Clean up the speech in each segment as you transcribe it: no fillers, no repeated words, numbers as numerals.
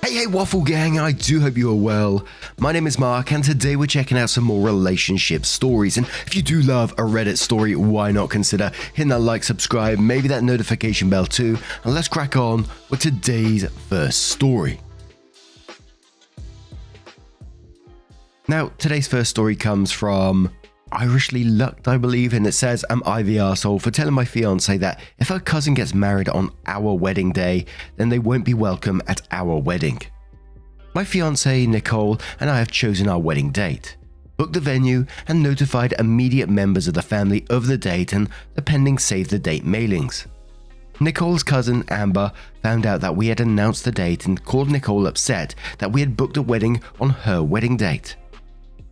Hey Waffle Gang, I do hope you are well. My name is Mark and today we're checking out some more relationship stories, and if you do love a Reddit story, why not consider hitting that like, subscribe, maybe that notification bell too, and let's crack on with today's first story. Now, today's first story comes from Irishly Lucked, I believe, and it says, "Am I the arsehole for telling my fiance that if her cousin gets married on our wedding day, then they won't be welcome at our wedding? My fiance, Nicole, and I have chosen our wedding date, booked the venue, and notified immediate members of the family of the date and the pending save the date mailings. Nicole's cousin, Amber, found out that we had announced the date and called Nicole upset that we had booked a wedding on her wedding date.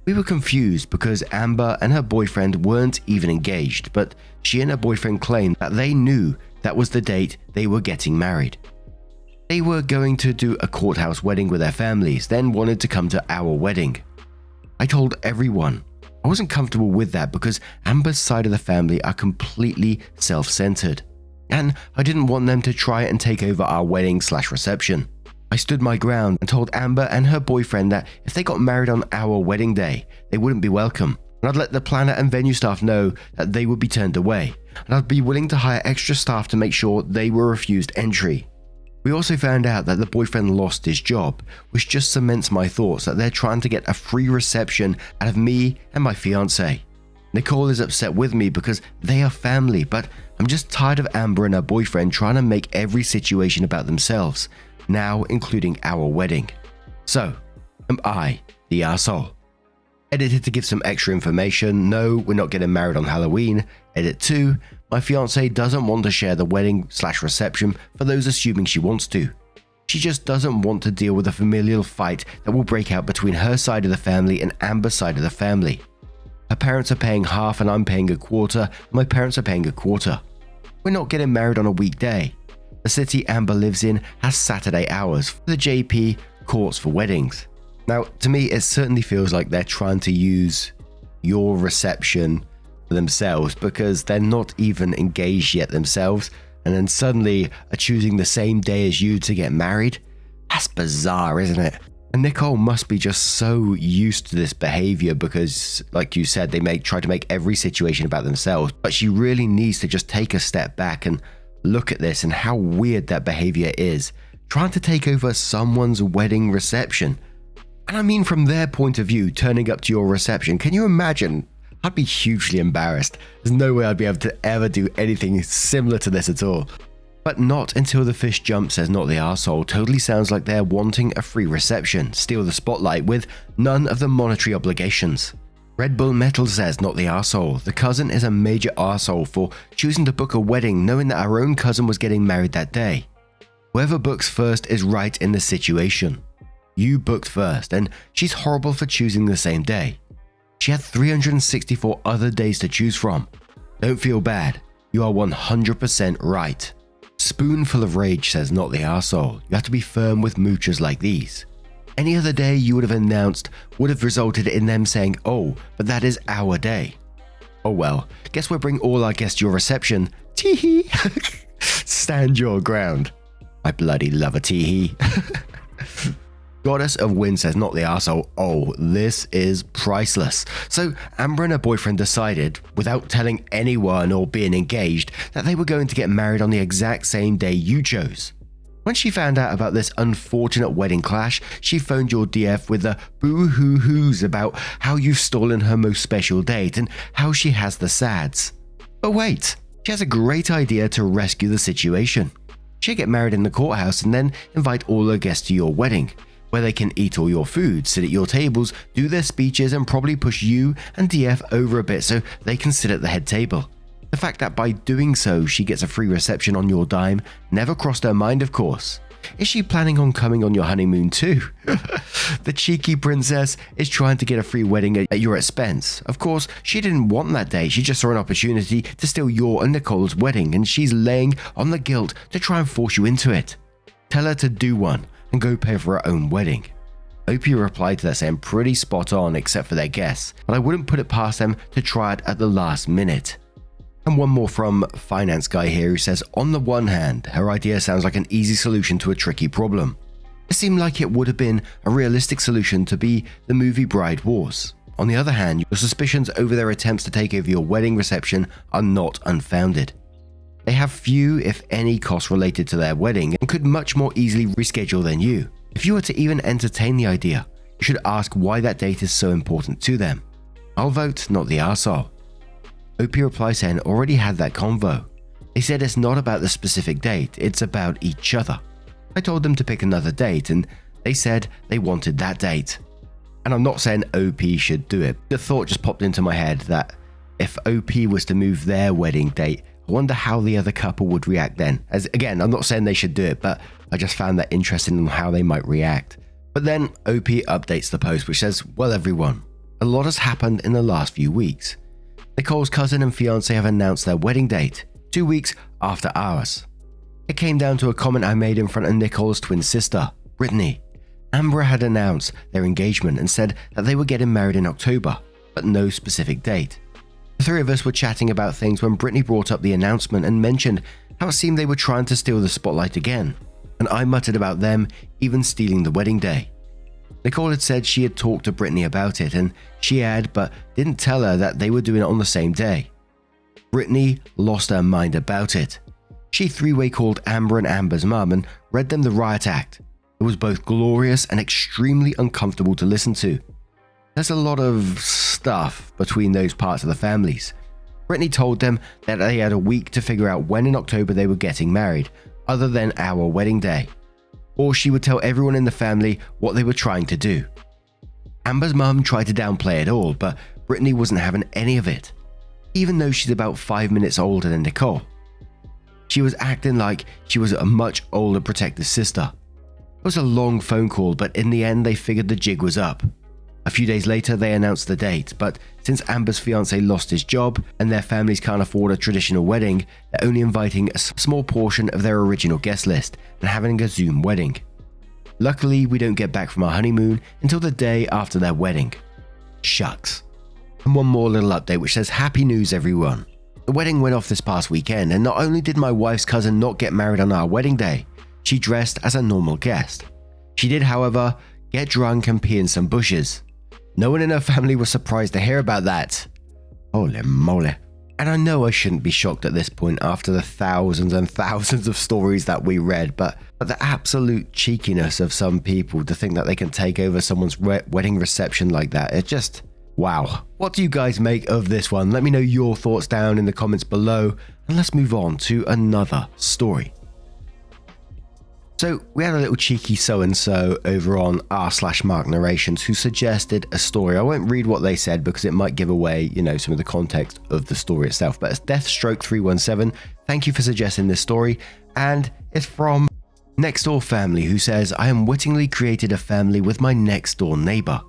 We were confused because Amber and her boyfriend weren't even engaged, but she and her boyfriend claimed that they knew that was the date they were getting married. They were going to do a courthouse wedding with their families, then wanted to come to our wedding. I told everyone. I wasn't comfortable with that because Amber's side of the family are completely self-centered, and I didn't want them to try and take over our wedding/reception. I stood my ground and told Amber and her boyfriend that if they got married on our wedding day, they wouldn't be welcome, and I'd let the planner and venue staff know that they would be turned away, and I'd be willing to hire extra staff to make sure they were refused entry. We also found out that the boyfriend lost his job, which just cements my thoughts that they're trying to get a free reception out of me and my fiance. Nicole is upset with me because they are family, but I'm just tired of Amber and her boyfriend trying to make every situation about themselves, now including our wedding. So, am I the arsehole?" Edited to give some extra information. No, we're not getting married on Halloween. Edit 2. My fiance doesn't want to share the wedding/reception for those assuming she wants to. She just doesn't want to deal with a familial fight that will break out between her side of the family and Amber's side of the family. Her parents are paying half and I'm paying a quarter. My parents are paying a quarter. We're not getting married on a weekday. The city Amber lives in has Saturday hours for the JP courts for weddings. Now, to me, it certainly feels like they're trying to use your reception for themselves because they're not even engaged yet themselves, and then suddenly are choosing the same day as you to get married. That's bizarre, isn't it? And Nicole must be just so used to this behavior because, like you said, they try to make every situation about themselves, but she really needs to just take a step back and look at this and how weird that behavior is, trying to take over someone's wedding reception. And I mean, from their point of view, turning up to your reception, can you imagine? I'd be hugely embarrassed. There's no way I'd be able to ever do anything similar to this at all. But not until the fish jump, says Not the Arsehole. Totally sounds like they're wanting a free reception, steal the spotlight with none of the monetary obligations. Red Bull Metal says Not the Arsehole. The cousin is a major arsehole for choosing to book a wedding knowing that our own cousin was getting married that day. Whoever books first is right in this situation. You booked first, and she's horrible for choosing the same day. She had 364 other days to choose from. Don't feel bad. You are 100% right. Spoonful of Rage says Not the Arsehole. You have to be firm with moochers like these. Any other day you would have announced would have resulted in them saying, "Oh, but that is our day." Oh well, guess we'll bring all our guests to your reception. Teehee. Stand your ground. I bloody love a teehee. Goddess of Wind says Not the Arsehole. Oh, this is priceless. So Amber and her boyfriend decided, without telling anyone or being engaged, that they were going to get married on the exact same day you chose. When she found out about this unfortunate wedding clash, she phoned your DF with the boo-hoo-hoos about how you've stolen her most special date and how she has the sads. But wait, she has a great idea to rescue the situation. She'll get married in the courthouse and then invite all her guests to your wedding, where they can eat all your food, sit at your tables, do their speeches, and probably push you and DF over a bit so they can sit at the head table. The fact that by doing so she gets a free reception on your dime never crossed her mind, of course. Is she planning on coming on your honeymoon too? The cheeky princess is trying to get a free wedding at your expense. Of course, she didn't want that day, she just saw an opportunity to steal your and Nicole's wedding, and she's laying on the guilt to try and force you into it. Tell her to do one and go pay for her own wedding. OP replied to that saying pretty spot on except for their guests, but I wouldn't put it past them to try it at the last minute. And one more from Finance Guy here who says, on the one hand, her idea sounds like an easy solution to a tricky problem. It seemed like it would have been a realistic solution to be the movie Bride Wars. On the other hand, your suspicions over their attempts to take over your wedding reception are not unfounded. They have few, if any, costs related to their wedding and could much more easily reschedule than you. If you were to even entertain the idea, you should ask why that date is so important to them. I'll vote not the arsehole. OP reply saying already had that convo. They said it's not about the specific date, it's about each other. I told them to pick another date and they said they wanted that date. And I'm not saying OP should do it. The thought just popped into my head that if OP was to move their wedding date, I wonder how the other couple would react then. As again, I'm not saying they should do it, but I just found that interesting on how they might react. But then OP updates the post which says, well everyone, a lot has happened in the last few weeks. Nicole's cousin and fiance have announced their wedding date, 2 weeks after ours. It came down to a comment I made in front of Nicole's twin sister, Brittany. Amber had announced their engagement and said that they were getting married in October, but no specific date. The three of us were chatting about things when Brittany brought up the announcement and mentioned how it seemed they were trying to steal the spotlight again, and I muttered about them even stealing the wedding day. Nicole had said she had talked to Brittany about it and she had, but didn't tell her that they were doing it on the same day. Brittany lost her mind about it. She three-way called Amber and Amber's mum and read them the riot act. It was both glorious and extremely uncomfortable to listen to. There's a lot of stuff between those parts of the families. Brittany told them that they had a week to figure out when in October they were getting married, other than our wedding day. Or she would tell everyone in the family what they were trying to do. Amber's mum tried to downplay it all, but Brittany wasn't having any of it, even though she's about 5 minutes older than Nicole. She was acting like she was a much older protective sister. It was a long phone call, but in the end they figured the jig was up. A few days later they announced the date, but since Amber's fiance lost his job and their families can't afford a traditional wedding, they're only inviting a small portion of their original guest list and having a Zoom wedding. Luckily, we don't get back from our honeymoon until the day after their wedding. Shucks. And one more little update which says happy news everyone. The wedding went off this past weekend and not only did my wife's cousin not get married on our wedding day, she dressed as a normal guest. She did, however, get drunk and pee in some bushes. No one in her family was surprised to hear about that. Holy moly. And I know I shouldn't be shocked at this point after the thousands and thousands of stories that we read, but the absolute cheekiness of some people to think that they can take over someone's wedding reception like that, it just, wow. What do you guys make of this one? Let me know your thoughts down in the comments below, and let's move on to another story. So we had a little cheeky so-and-so over on r/Mark Narrations who suggested a story. I won't read what they said because it might give away, some of the context of the story itself. But it's Deathstroke317. Thank you for suggesting this story. And it's from Next Door Family, who says, I am wittingly created a family with my next door neighbor.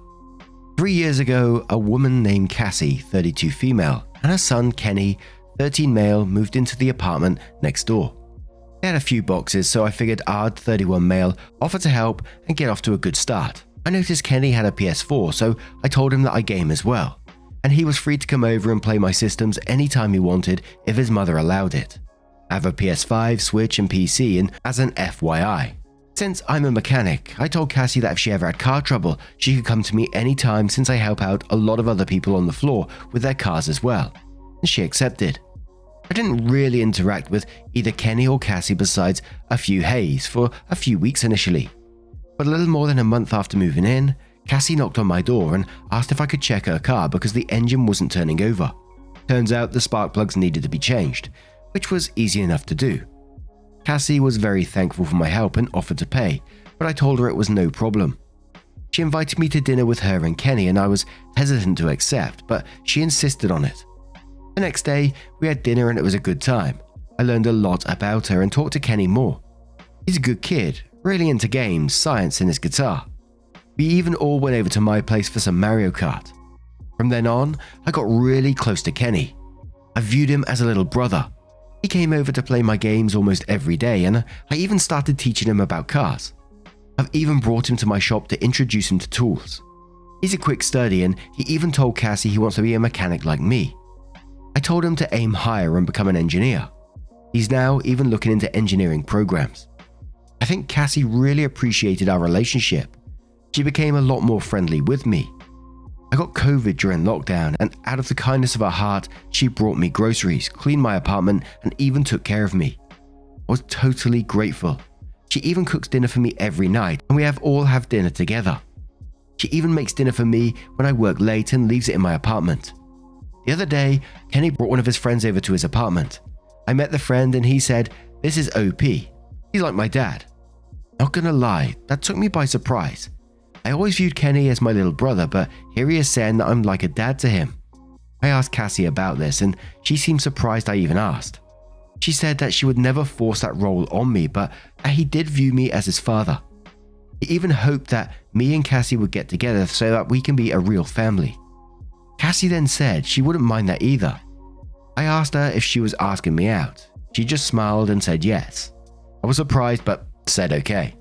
3 years ago, a woman named Cassie, 32 female, and her son Kenny, 13 male, moved into the apartment next door. They had a few boxes, so I figured I'd, 31 male, offer to help and get off to a good start. I noticed Kenny had a PS4, so I told him that I game as well, and he was free to come over and play my systems anytime he wanted if his mother allowed it. I have a PS5, Switch and PC, and as an FYI, since I'm a mechanic, I told Cassie that if she ever had car trouble, she could come to me anytime since I help out a lot of other people on the floor with their cars as well, and she accepted. I didn't really interact with either Kenny or Cassie besides a few hays for a few weeks initially. But a little more than a month after moving in, Cassie knocked on my door and asked if I could check her car because the engine wasn't turning over. Turns out the spark plugs needed to be changed, which was easy enough to do. Cassie was very thankful for my help and offered to pay, but I told her it was no problem. She invited me to dinner with her and Kenny and I was hesitant to accept, but she insisted on it. The next day, we had dinner and it was a good time. I learned a lot about her and talked to Kenny more. He's a good kid, really into games, science and his guitar. We even all went over to my place for some Mario Kart. From then on, I got really close to Kenny. I viewed him as a little brother. He came over to play my games almost every day and I even started teaching him about cars. I've even brought him to my shop to introduce him to tools. He's a quick study and he even told Cassie he wants to be a mechanic like me. I told him to aim higher and become an engineer. He's now even looking into engineering programs. I think Cassie really appreciated our relationship. She became a lot more friendly with me. I got COVID during lockdown, and out of the kindness of her heart, she brought me groceries, cleaned my apartment, and even took care of me. I was totally grateful. She even cooks dinner for me every night, and we all have dinner together. She even makes dinner for me when I work late and leaves it in my apartment. The other day, Kenny brought one of his friends over to his apartment. I met the friend and he said, "This is OP. He's like my dad." Not gonna lie, that took me by surprise. I always viewed Kenny as my little brother, but here he is saying that I'm like a dad to him. I asked Cassie about this and she seemed surprised I even asked. She said that she would never force that role on me, but that he did view me as his father. He even hoped that me and Cassie would get together so that we can be a real family. Cassie then said she wouldn't mind that either. I asked her if she was asking me out. She just smiled and said yes. I was surprised but said okay.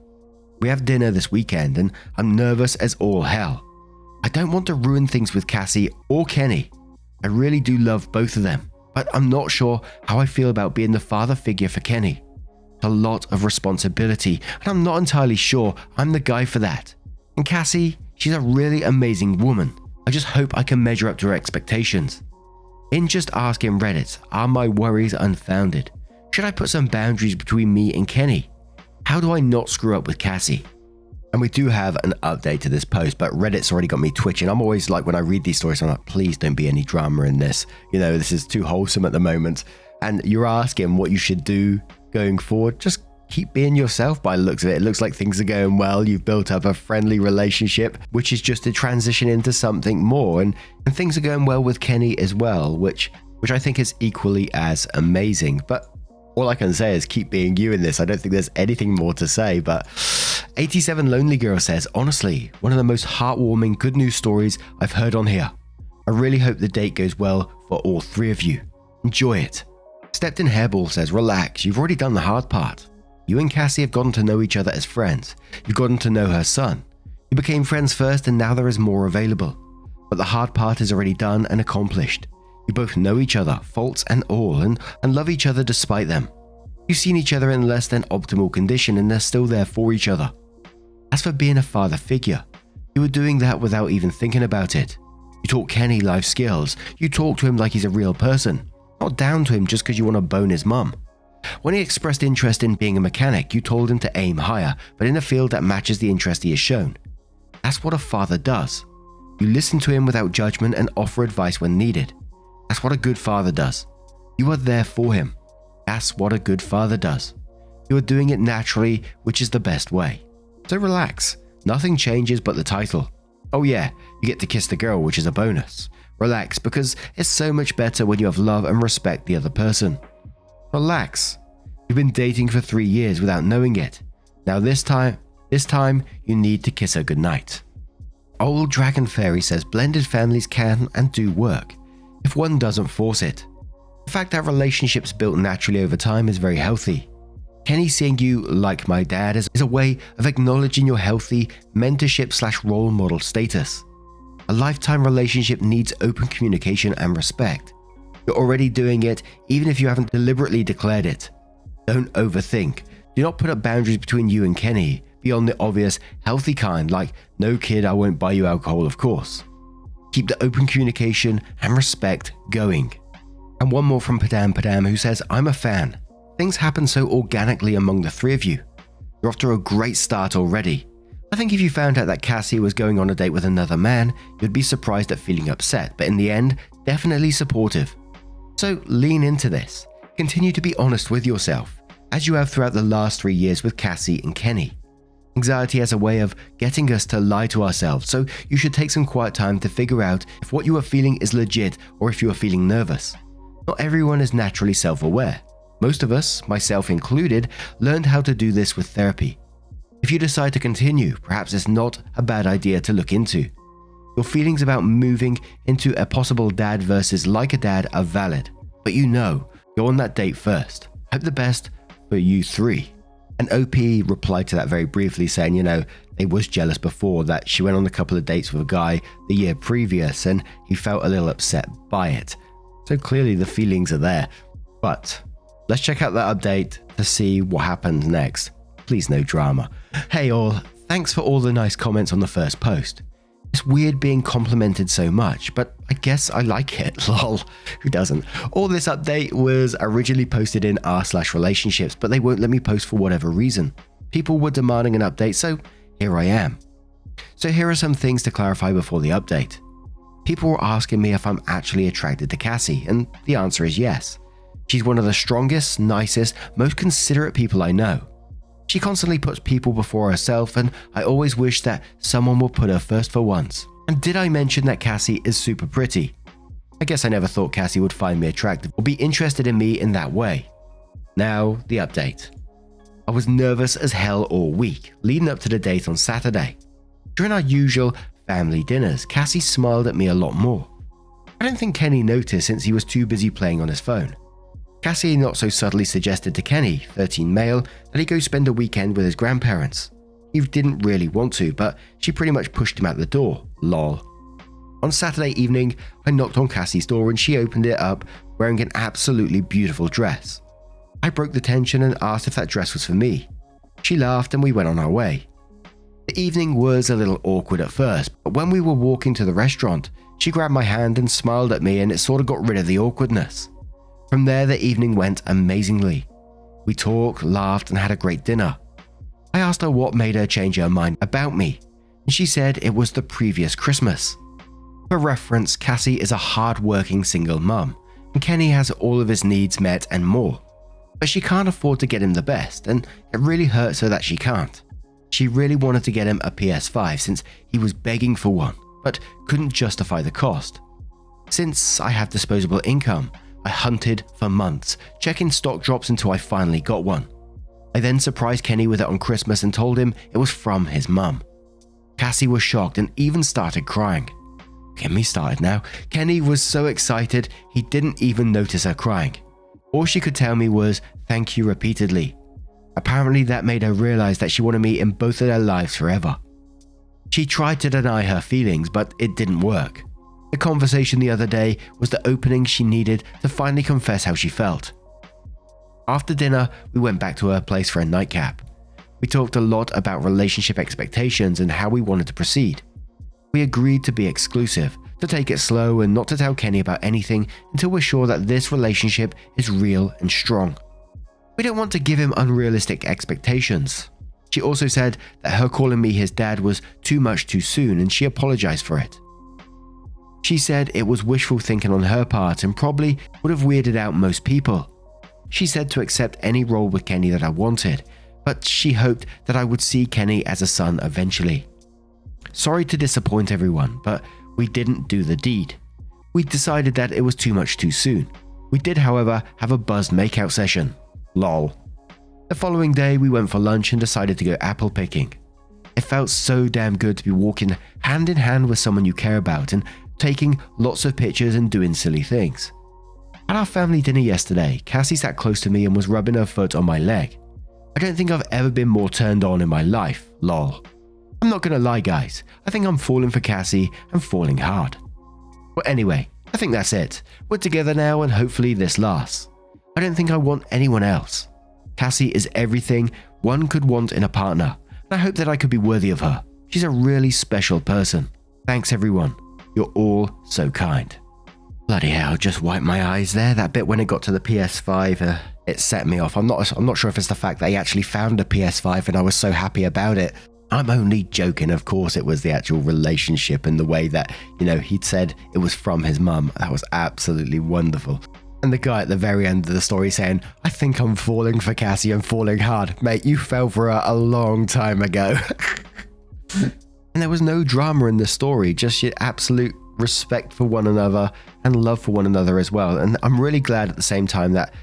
We have dinner this weekend and I'm nervous as all hell. I don't want to ruin things with Cassie or Kenny. I really do love both of them, but I'm not sure how I feel about being the father figure for Kenny. It's a lot of responsibility and I'm not entirely sure I'm the guy for that. And Cassie, she's a really amazing woman. I just hope I can measure up to her expectations. In just asking Reddit, are my worries unfounded? Should I put some boundaries between me and Kenny? How do I not screw up with Cassie? And we do have an update to this post, but Reddit's already got me twitching. I'm always like, when I read these stories, I'm like, please don't be any drama in this. You know, this is too wholesome at the moment. And you're asking what you should do going forward. Just keep being yourself by the looks of it. It looks like things are going well. You've built up a friendly relationship, which is just a transition into something more. And things are going well with Kenny as well, which I think is equally as amazing. But all I can say is keep being you in this. I don't think there's anything more to say, but 87 Lonely Girl says, honestly, one of the most heartwarming good news stories I've heard on here. I really hope the date goes well for all three of you. Enjoy it. Stepped in Hairball says, relax, you've already done the hard part. You and Cassie have gotten to know each other as friends. You've gotten to know her son. You became friends first and now there is more available. But the hard part is already done and accomplished. You both know each other, faults and all, and love each other despite them. You've seen each other in less than optimal condition and they're still there for each other. As for being a father figure, you were doing that without even thinking about it. You taught Kenny life skills. You talk to him like he's a real person, not down to him just because you want to bone his mum. When he expressed interest in being a mechanic, you told him to aim higher, but in a field that matches the interest he has shown. That's what a father does. You listen to him without judgment and offer advice when needed. That's what a good father does. You are there for him. That's what a good father does. You are doing it naturally, which is the best way. So relax. Nothing changes but the title. Oh yeah, you get to kiss the girl, which is a bonus. Relax, because it's so much better when you have love and respect the other person. Relax. You've been dating for 3 years without knowing it. Now this time you need to kiss her goodnight. Old Dragon Fairy says blended families can and do work, if one doesn't force it. The fact that relationships built naturally over time is very healthy. Kenny seeing you like my dad is a way of acknowledging your healthy mentorship/role model status. A lifetime relationship needs open communication and respect. You're already doing it even if you haven't deliberately declared it. Don't overthink. Do not put up boundaries between you and Kenny beyond the obvious healthy kind like, no kid, I won't buy you alcohol of course. Keep the open communication and respect going. And one more from Padam who says, I'm a fan. Things happen so organically among the three of you. You're off to a great start already. I think if you found out that Cassie was going on a date with another man, you'd be surprised at feeling upset, but in the end, definitely supportive. So lean into this. Continue to be honest with yourself, as you have throughout the last 3 years with Cassie and Kenny. Anxiety has a way of getting us to lie to ourselves, so you should take some quiet time to figure out if what you are feeling is legit or if you are feeling nervous. Not everyone is naturally self-aware. Most of us, myself included, learned how to do this with therapy. If you decide to continue, perhaps it's not a bad idea to look into. Your feelings about moving into a possible dad versus like a dad are valid, but go on that date first. Hope the best for you three. And OP replied to that very briefly saying, they was jealous before that she went on a couple of dates with a guy the year previous and he felt a little upset by it. So clearly the feelings are there. But let's check out that update to see what happens next. Please no drama. Hey all, thanks for all the nice comments on the first post. It's weird being complimented so much, but I guess I like it, lol. Who doesn't? All this update was originally posted in r/relationships, but they won't let me post for whatever reason. People were demanding an update, so here I am. So here are some things to clarify before the update. People were asking me if I'm actually attracted to Cassie, and the answer is yes. She's one of the strongest, nicest, most considerate people I know. She constantly puts people before herself, and I always wish that someone would put her first for once. And did I mention that Cassie is super pretty? I guess I never thought Cassie would find me attractive or be interested in me in that way. Now, the update. I was nervous as hell all week, leading up to the date on Saturday. During our usual family dinners, Cassie smiled at me a lot more. I don't think Kenny noticed since he was too busy playing on his phone. Cassie not so subtly suggested to Kenny, 13 male, that he go spend a weekend with his grandparents. He didn't really want to, but she pretty much pushed him out the door, lol. On Saturday evening, I knocked on Cassie's door and she opened it up wearing an absolutely beautiful dress. I broke the tension and asked if that dress was for me. She laughed and we went on our way. The evening was a little awkward at first, but when we were walking to the restaurant, she grabbed my hand and smiled at me and it sort of got rid of the awkwardness. From there, the evening went amazingly. We talked, laughed, and had a great dinner. I asked her what made her change her mind about me, and she said it was the previous Christmas. For reference, Cassie is a hard-working single mum, and Kenny has all of his needs met and more. But she can't afford to get him the best, and it really hurts her that she can't. She really wanted to get him a PS5 since he was begging for one, but couldn't justify the cost. Since I have disposable income, I hunted for months, checking stock drops until I finally got one. I then surprised Kenny with it on Christmas and told him it was from his mum. Cassie was shocked and even started crying. Get me started now. Kenny was so excited he didn't even notice her crying. All she could tell me was thank you repeatedly. Apparently that made her realize that she wanted me in both of their lives forever. She tried to deny her feelings, but it didn't work. The conversation the other day was the opening she needed to finally confess how she felt. After dinner, we went back to her place for a nightcap. We talked a lot about relationship expectations and how we wanted to proceed. We agreed to be exclusive, to take it slow and not to tell Kenny about anything until we're sure that this relationship is real and strong. We don't want to give him unrealistic expectations. She also said that her calling me his dad was too much too soon and she apologized for it. She said it was wishful thinking on her part and probably would have weirded out most people. She said to accept any role with Kenny that I wanted, but she hoped that I would see Kenny as a son eventually. Sorry to disappoint everyone, but we didn't do the deed. We decided that it was too much too soon. We did, however, have a buzzed makeout session. Lol. The following day, we went for lunch and decided to go apple picking. It felt so damn good to be walking hand in hand with someone you care about and taking lots of pictures and doing silly things. At our family dinner yesterday, Cassie sat close to me and was rubbing her foot on my leg. I don't think I've ever been more turned on in my life, lol. I'm not gonna lie guys, I think I'm falling for Cassie and falling hard. Well anyway, I think that's it. We're together now and hopefully this lasts. I don't think I want anyone else. Cassie is everything one could want in a partner, and I hope that I could be worthy of her. She's a really special person. Thanks everyone. You're all so kind. Bloody hell, just wiped my eyes there. That bit when it got to the PS5, it set me off. I'm not sure if it's the fact that he actually found a PS5 and I was so happy about it. I'm only joking, of course it was the actual relationship and the way that, he'd said it was from his mum. That was absolutely wonderful. And the guy at the very end of the story saying, I think I'm falling for Cassie and falling hard. Mate, you fell for her a long time ago. And there was no drama in the story, just your absolute respect for one another and love for one another as well. And I'm really glad at the same time that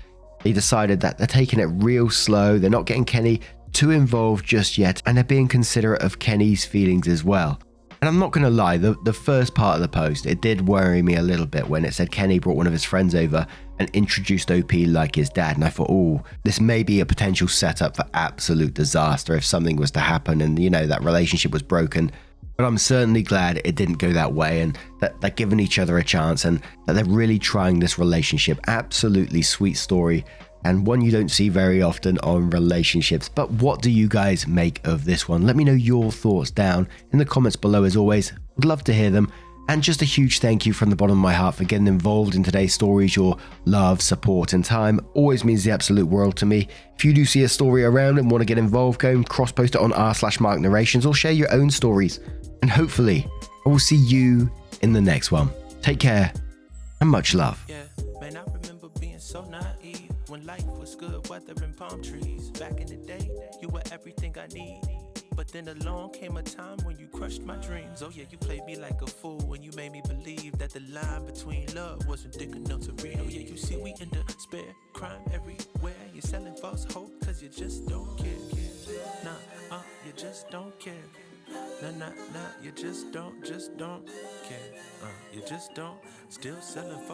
they decided that they're taking it real slow. They're not getting Kenny too involved just yet, and they're being considerate of Kenny's feelings as well. And I'm not going to lie, the first part of the post, it did worry me a little bit when it said Kenny brought one of his friends over and introduced OP like his dad. And I thought, oh, this may be a potential setup for absolute disaster if something was to happen and, that relationship was broken. But I'm certainly glad it didn't go that way and that they're giving each other a chance and that they're really trying this relationship. Absolutely sweet story. and one you don't see very often on relationships. But what do you guys make of this one? Let me know your thoughts down in the comments below as always. Would love to hear them. And just a huge thank you from the bottom of my heart for getting involved in today's stories. Your love, support and time always means the absolute world to me. If you do see a story around and want to get involved, go and cross-post it on r/marknarrations or share your own stories. And hopefully I will see you in the next one. Take care and much love. Yeah, man, I remember being so naive when life was good, weather and palm trees. Back in the day, you were everything I need. But then along came a time when you crushed my dreams. Oh yeah, you played me like a fool when you made me believe that the line between love wasn't thick enough to read. Oh yeah, you see we in the spare crime everywhere. You're selling false hope cause you just don't care. Nah, you just don't care. Nah, you just don't care. You just don't, still selling false